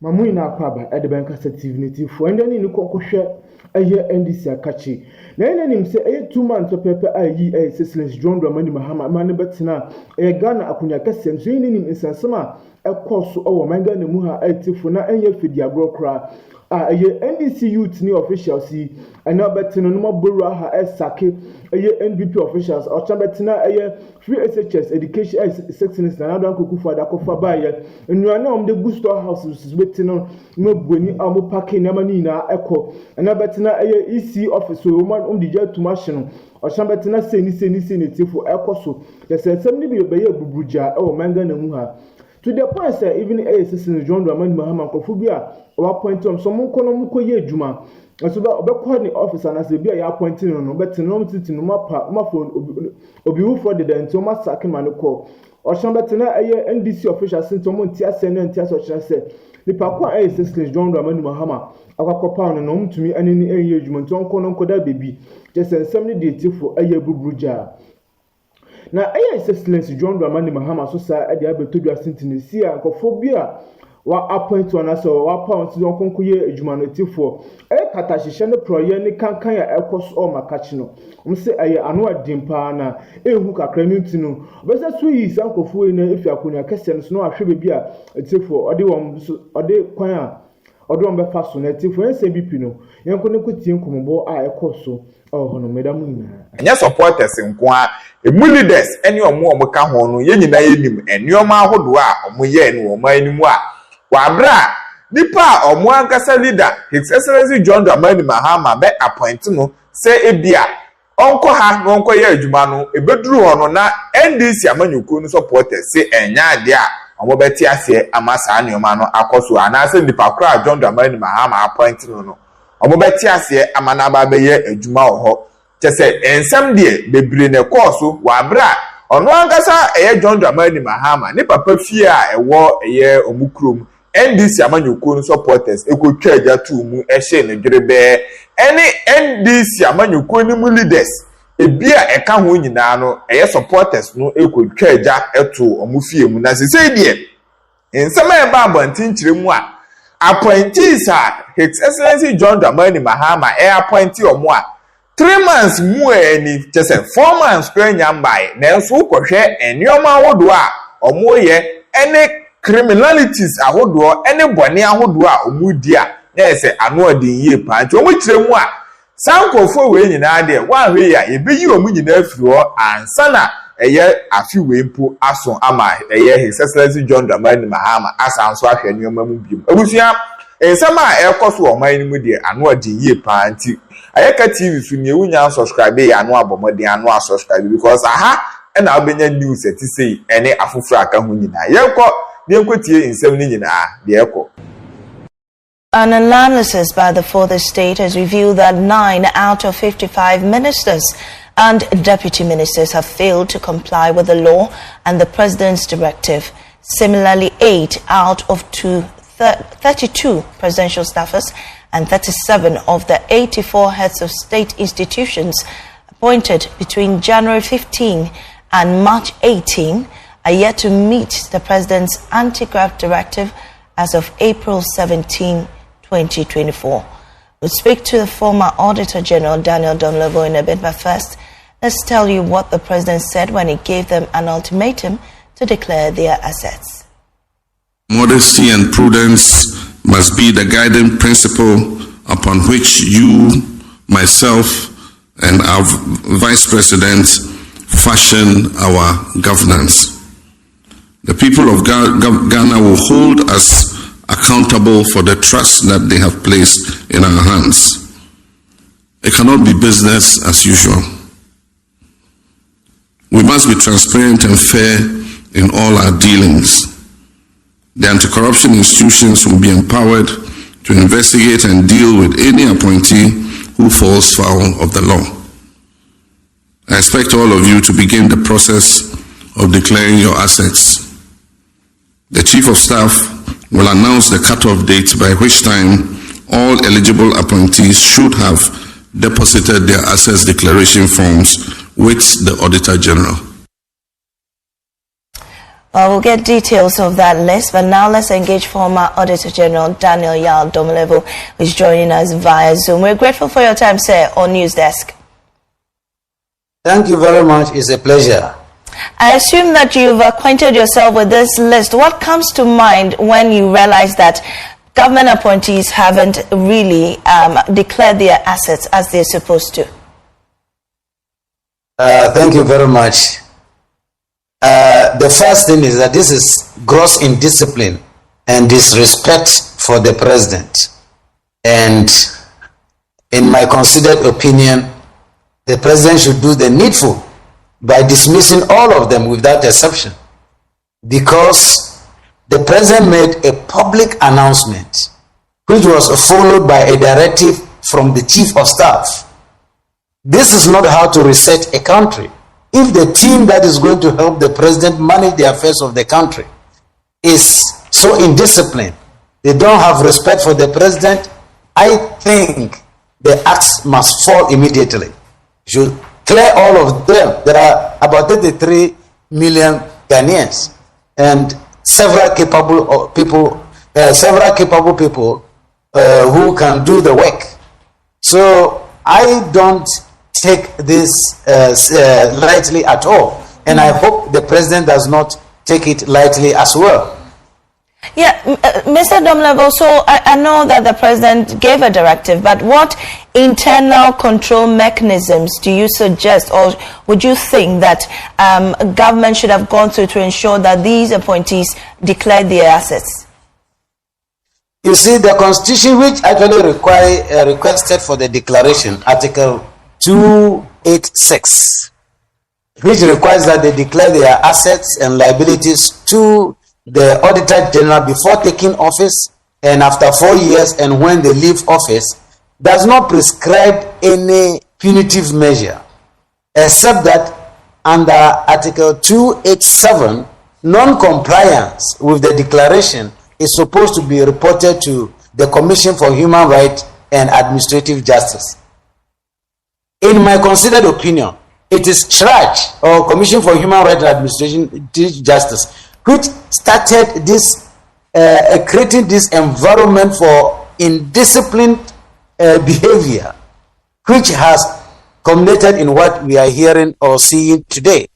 mamu ina kwaba e de ben kasa TV native fo ndani ni kokohwe eye NDC akachi na ene nim se eye 2 months pepe ayi Cecil's John Dramani Mahama mane betina eye Ghana akunya kasem so ene nim insansema ekoso owo manga na mu ha atifo na enye fidi agro kra eye NDC youth ni officials yi ana betina no mabura ha Sâcked eye NDP officials o cha betina eye free SHS education sections na ado ankokufa da kofa ba ye nnuane om de gusto houses betina no buani amo packing na mani na eko ana betina eye EC office o man di jatuma hye o cha betina seni tifo ekoso the sensem ni bi be ye bubuja e o manga na mu ha. To the point that even Cecil's John Dramani Mahama Kofubia or appoint on some Konomuko ye Juma. And so about the office and as a beer appointing on but no to my phone obi for the Thomas Sâcked Manoko or Shambatina a NDC official sent to Montia Sen and Tias or said the Papa Cecil's John Dramani Mahama our copan and home to me and any engagement on Konokoda baby just send somebody day for a year bubuja. Na Cecil's John Dramani Mahama so sa e de abetodwa sentini a nkofobia wa appoint one so wa pound so konkoye adwumanotifo kata hihye ne proye ne kankan ya ekos o makachi no mse aye ano adimpa na ehu kakra ntinu obese so yi sankofo na efi akonya kese no so ahwe bebi a etifo ode won ode kwan a ode won be fa so na etifo NCBP no yenko ne kotie nkombo a ekoso hono medamu ina anya supporters nko a emu leaders ene omo ka ho no ye nyina yenim enioma ahodo a omo ye ne omo animu a wabra nipa omo ankasa leader His Excellency John Dramani Mahama be appoint no se ebia onko ha no onko ye adwuma no ebeduru ho no na NDC amanyuko no supporters se enya ade a omo beti ase amasa anioma no akoso anase nipa kra John Dramani Mahama appoint no omo beti ase amana ba be ye adwuma ho chese ensem de bebre ne koso wabra ono ankasa eye John Dramani Mahama ni papa fie a ewo eye omukrom NDC amanyuko no supporters ekotwa aja tu mu ehye ne dwerebe ene NDC amanyuko ni mu leaders ebia eka ho nyina no eye supporters no ekotwa aja eto omufie mu na sese de ensem e ba abantin kiremu a appointees a His Excellency John Dramani Mahama appointee omo a 3 months mu eni just 4 months kwen nyambai na enso kohwe enioma ahodo a omo ye ene criminalities ahodo ene bone ahodo a omu di a na ese anu odin ye pa nti omu kiremu a sankofo we nyina de wa hwe ya ebeyi omu nyina afiri ho ansana eye afi we mpo aso ama eye His Excellency John Dramani Mahama asanso ahwe enioma mu biom abusua ensama ekoso oman ni mu de anu odin ye pa nti Ayeka TV so ne wunya subscribe ya anu abomode anu subscribe because aha na abenya news etisei ene afofura aka ho nyina yenko tie nsem ni nyina de eko. An analysis by the Fourth State has revealed that 9 out of 55 ministers and deputy ministers have failed to comply with the law and the president's directive. Similarly, 8 out of 32 presidential staffers and 37 of the 84 heads of state institutions appointed between January 15 and March 18 are yet to meet the president's anti-graft directive as of April 17, 2024. We'll speak to the former Auditor General Daniel Donlevo in a bit, but first, let's tell you what the president said when he gave them an ultimatum to declare their assets. Modesty and prudence must be the guiding principle upon which you, myself, and our Vice President fashion our governance. The people of Ghana will hold us accountable for the trust that they have placed in our hands. It cannot be business as usual. We must be transparent and fair in all our dealings. The anti-corruption institutions will be empowered to investigate and deal with any appointee who falls foul of the law. I expect all of you to begin the process of declaring your assets. The Chief of Staff will announce the cut-off date by which time all eligible appointees should have deposited their assets declaration forms with the Auditor General. We'll get details of that list, but now let's engage former Auditor General Daniel Yao Domelevo, who is joining us via Zoom. We're grateful for your time, sir, on News Desk. Thank you very much. It's a pleasure. I assume that you've acquainted yourself with this list. What comes to mind when you realize that government appointees haven't really declared their assets as they're supposed to? Thank you very much. The first thing is that this is gross indiscipline and disrespect for the president. And in my considered opinion, the president should do the needful by dismissing all of them without exception, because the president made a public announcement which was followed by a directive from the chief of staff. This is not how to reset a country. If the team that is going to help the president manage the affairs of the country is so indisciplined, they don't have respect for the president, I think the axe must fall immediately. You should clear all of them. There are about 33 million Ghanaians and several capable people who can do the work. So I don't take this lightly at all, and I hope the president does not take it lightly as well. Yeah, Mr. Domelevo, so I know that the president gave a directive, but what internal control mechanisms do you suggest, or would you think that government should have gone through to ensure that these appointees declare their assets? You see, the constitution, which actually requested for the declaration, Article 286, which requires that they declare their assets and liabilities to the Auditor General before taking office and after 4 years and when they leave office, does not prescribe any punitive measure, except that under Article 287, non-compliance with the declaration is supposed to be reported to the Commission for Human Rights and Administrative Justice. In my considered opinion, it is ßrèak, or Commission for Human Rights and Administrative Justice, which started this, creating this environment for indisciplined behavior, which has culminated in what we are hearing or seeing today.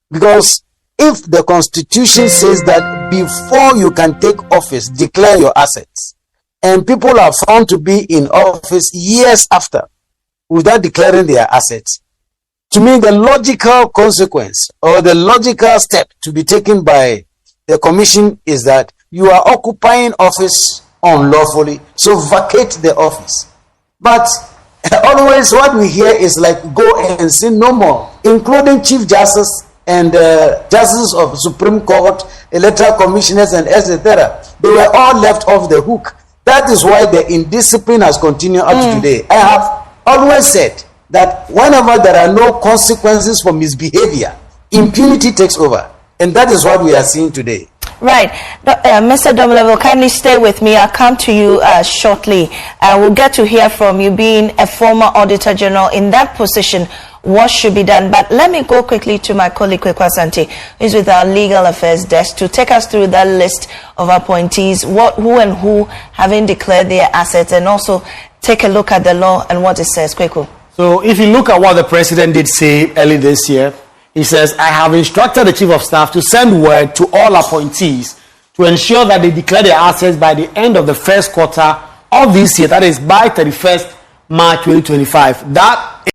Because if the Constitution says that before you can take office, declare your assets, and people are found to be in office years after without declaring their assets, to me the logical consequence or the logical step to be taken by the commission is that you are occupying office unlawfully, so vacate the office. But always what we hear is like, go and sin no more, including Chief Justice and Justices of Supreme Court, electoral commissioners, and etc. They were all left off the hook. That is why the indiscipline has continued up to today. I have always said that whenever there are no consequences for misbehavior, impunity takes over. And that is what we are seeing today. Right. Mr. Domelevo, kindly stay with me. I'll come to you shortly. We'll get to hear from you, being a former Auditor General in that position, what should be done. But let me go quickly to my colleague, Kwekwa Asante, who is with our Legal Affairs Desk, to take us through that list of appointees, who haven't declared their assets, and also take a look at the law and what it says. Kwekwa. So if you look at what the president did say early this year, he says, I have instructed the Chief of Staff to send word to all appointees to ensure that they declare their assets by the end of the first quarter of this year, that is by 31st March 2025. That